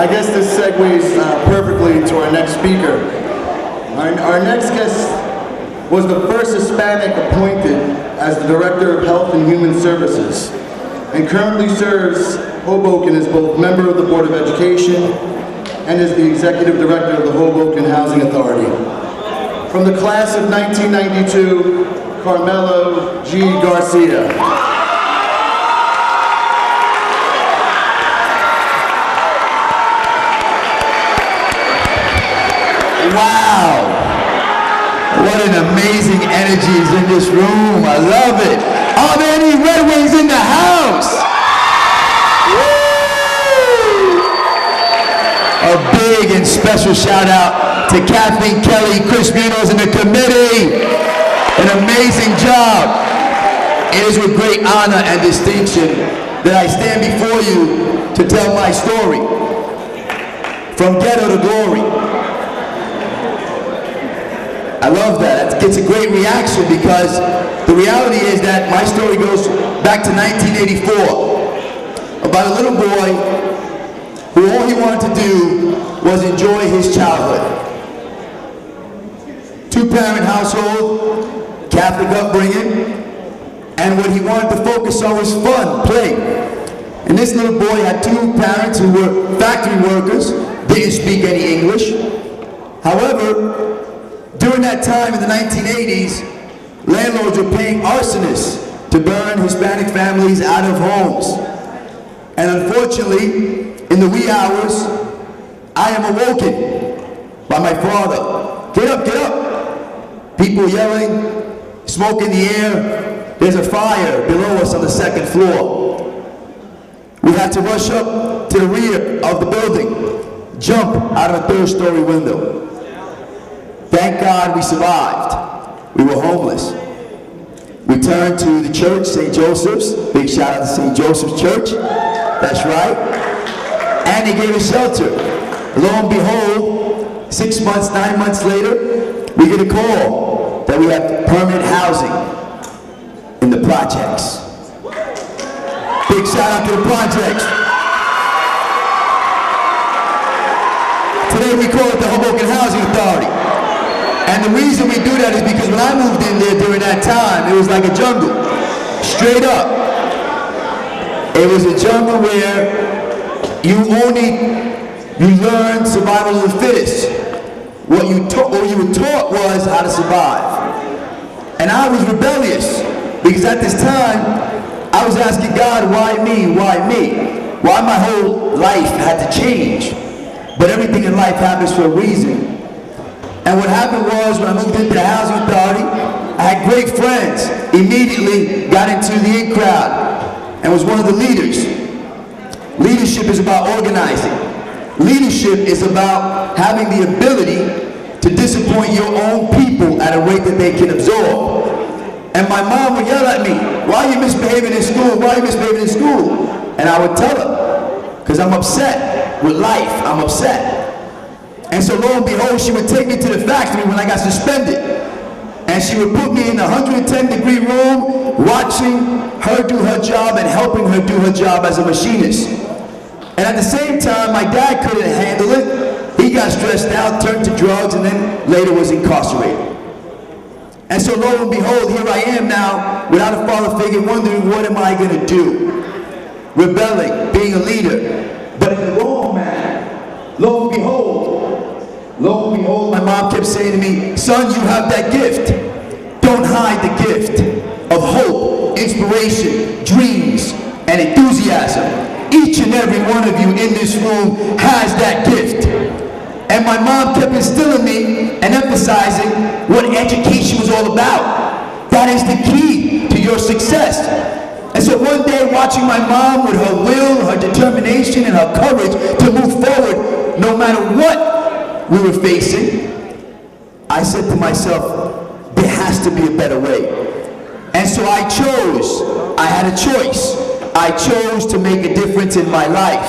I guess this segues perfectly to our next speaker. Our next guest was the first Hispanic appointed as the Director of Health and Human Services, and currently serves Hoboken as both member of the Board of Education and as the Executive Director of the Hoboken Housing Authority. From the class of 1992, Carmelo G. Garcia. Wow! What an amazing energy is in this room. I love it. Are there any Red Wings in the house? Woo! A big and special shout out to Kathleen Kelly, Chris Munoz, and the committee. An amazing job. It is with great honor and distinction that I stand before you to tell my story. From ghetto to glory. I love that. It gets a great reaction because the reality is that my story goes back to 1984 about a little boy who all he wanted to do was enjoy his childhood. Two-parent household, Catholic upbringing, and what he wanted to focus on was fun, play. And this little boy had two parents who were factory workers, didn't speak any English. However, during that time in the 1980s, landlords were paying arsonists to burn Hispanic families out of homes. And unfortunately, in the wee hours, I am awoken by my father. Get up, get up! People yelling, smoke in the air. There's a fire below us on the second floor. We had to rush up to the rear of the building, jump out of a third-story window. Thank God we survived. We were homeless. We turned to the church, St. Joseph's. Big shout out to St. Joseph's Church. That's right. And they gave us shelter. Lo and behold, 6 months, 9 months later, we get a call that we have permanent housing in the projects. Big shout out to the projects. Today we call it the Hoboken Housing Authority. And the reason we do that is because when I moved in there during that time, it was like a jungle. Straight up. It was a jungle where you learned survival of the fittest. What you were taught was how to survive. And I was rebellious because at this time, I was asking God, why me? Why me? Why my whole life had to change? But everything in life happens for a reason. And what happened was, when I moved into the Housing Authority, I had great friends. Immediately got into the in crowd and was one of the leaders. Leadership is about organizing. Leadership is about having the ability to disappoint your own people at a rate that they can absorb. And my mom would yell at me, why are you misbehaving in school? Why are you misbehaving in school? And I would tell her, because I'm upset with life. I'm upset. And so lo and behold, she would take me to the factory when I got suspended. And she would put me in a 110-degree room, watching her do her job and helping her do her job as a machinist. And at the same time, my dad couldn't handle it. He got stressed out, turned to drugs, and then later was incarcerated. And so lo and behold, here I am now, without a father figure, wondering what am I going to do? Rebelling, being a leader. But in the wrong man, lo and behold, my mom kept saying to me, son, you have that gift. Don't hide the gift of hope, inspiration, dreams, and enthusiasm. Each and every one of you in this room has that gift. And my mom kept instilling me and emphasizing what education was all about. That is the key to your success. And so one day, watching my mom with her will, her determination, and her courage to move forward, no matter what we were facing, I said to myself, there has to be a better way. And so I had a choice. I chose to make a difference in my life.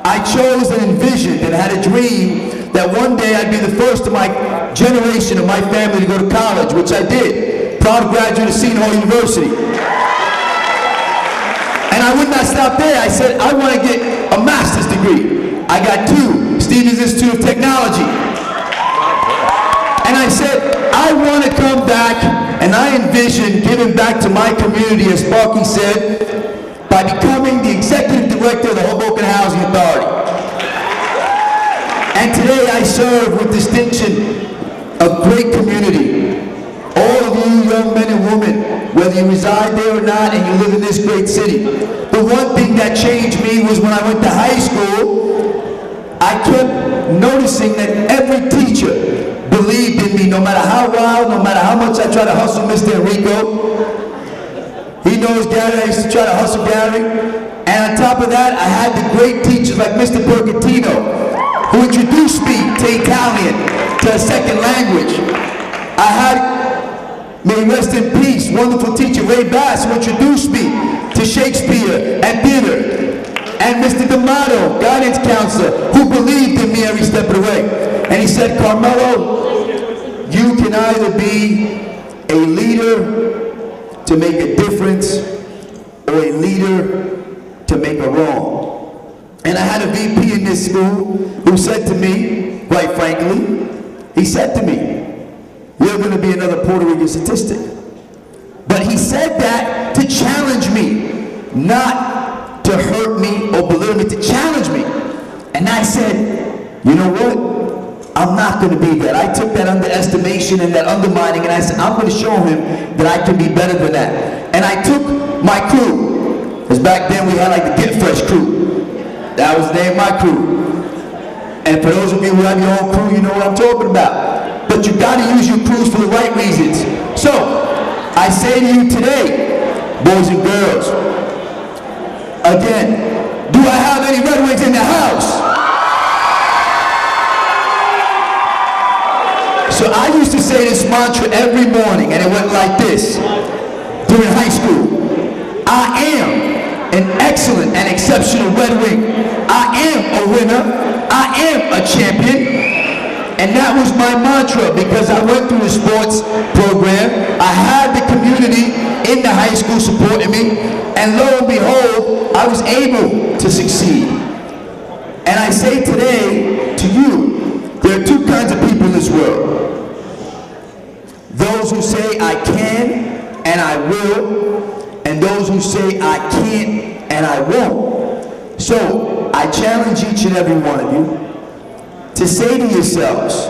I chose and envisioned and had a dream that one day I'd be the first of my generation of my family to go to college, which I did. Proud graduate of Seton Hall University. And I would not stop there. I said, I want to get a master's degree. I got 2, Stevens Institute of Technology. And I said, I want to come back, and I envision giving back to my community, as Sparky said, by becoming the executive director of the Hoboken Housing Authority. And today I serve with distinction a great community. All of you young men and women, whether you reside there or not and you live in this great city. The one thing that changed me was when I went to high school, I kept noticing that every teacher believed in me, no matter how wild, no matter how much I try to hustle Mr. Enrico. He knows Gary, I used to try to hustle Gary. And on top of that, I had the great teachers like Mr. Percatino, who introduced me to Italian, to a second language. I had, may he rest in peace, wonderful teacher Ray Bass, who introduced me to Shakespeare and theater. And Mr. D'Amato, guidance counselor, who believed in me every step of the way. And he said, Carmelo, you can either be a leader to make a difference or a leader to make a wrong. And I had a VP in this school who said to me, quite frankly, he said to me, you're going to be another Puerto Rican statistic. But he said that to challenge me, not to hurt me or belittle me, to challenge me. And I said, you know what? I'm not going to be that. I took that underestimation and that undermining, and I said, I'm going to show him that I can be better than that. And I took my crew, because back then we had like the Get Fresh crew. That was the name of my crew. And for those of you who have your own crew, you know what I'm talking about. But you got to use your crews for the right reasons. So, I say to you today, boys and girls, again, do I have any Red Wings in the house? So I used to say this mantra every morning, and it went like this during high school. I am an excellent and exceptional Red Wing. I am a winner. I am a champion. And that was my mantra, because I went through the sports program. I had the community in the high school supporting me, and lo and behold, I was able to succeed. And I say today to you, there are 2 kinds of people in this world. Those who say I can and I will, and those who say I can't and I won't. So I challenge each and every one of you to say to yourselves,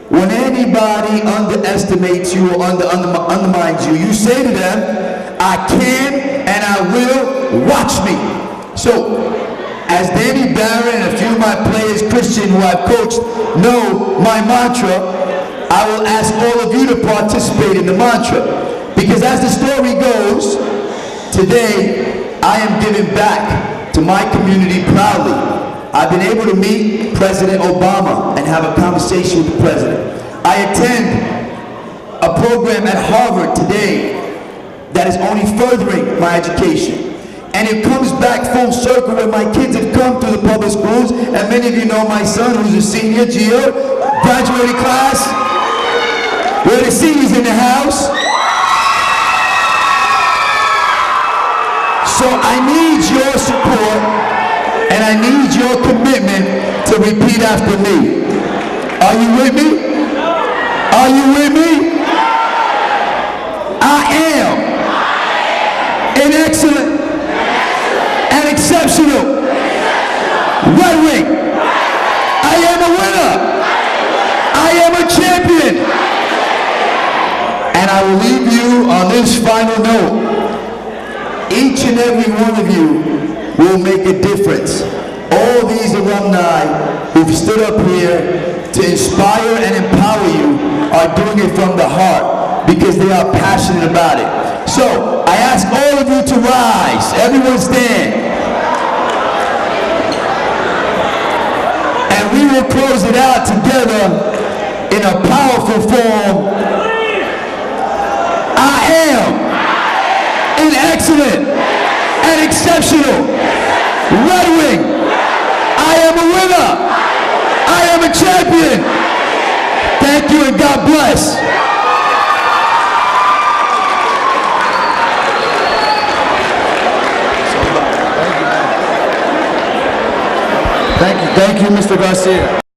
when anybody underestimates you or undermines you, you say to them, I can and I will, watch me. So, as Danny Barron and a few of my players, Christian, who I've coached, know my mantra, I will ask all of you to participate in the mantra. Because as the story goes, today I am giving back to my community proudly. I've been able to meet President Obama and have a conversation with the president. I attend a program at Harvard today that is only furthering my education. And it comes back full circle when my kids have come through the public schools, and many of you know my son, who's a senior, Gio, graduating class. We're the seniors in the house. So I need your support, and I need your commitment to repeat after me. Are you with me? Are you with me? I am an excellent and exceptional Red Wing. I am a winner. I am a champion. And I will leave you on this final note. Each and every one of you will make a difference. All these alumni who've stood up here to inspire and empower you are doing it from the heart because they are passionate about it. So, I ask all of you to rise. Everyone stand. And we will close it out together in a powerful form. I am an excellent and exceptional Red Wing. I am a winner. I am a champion. Thank you and God bless. Thank you. Mr. Garcia.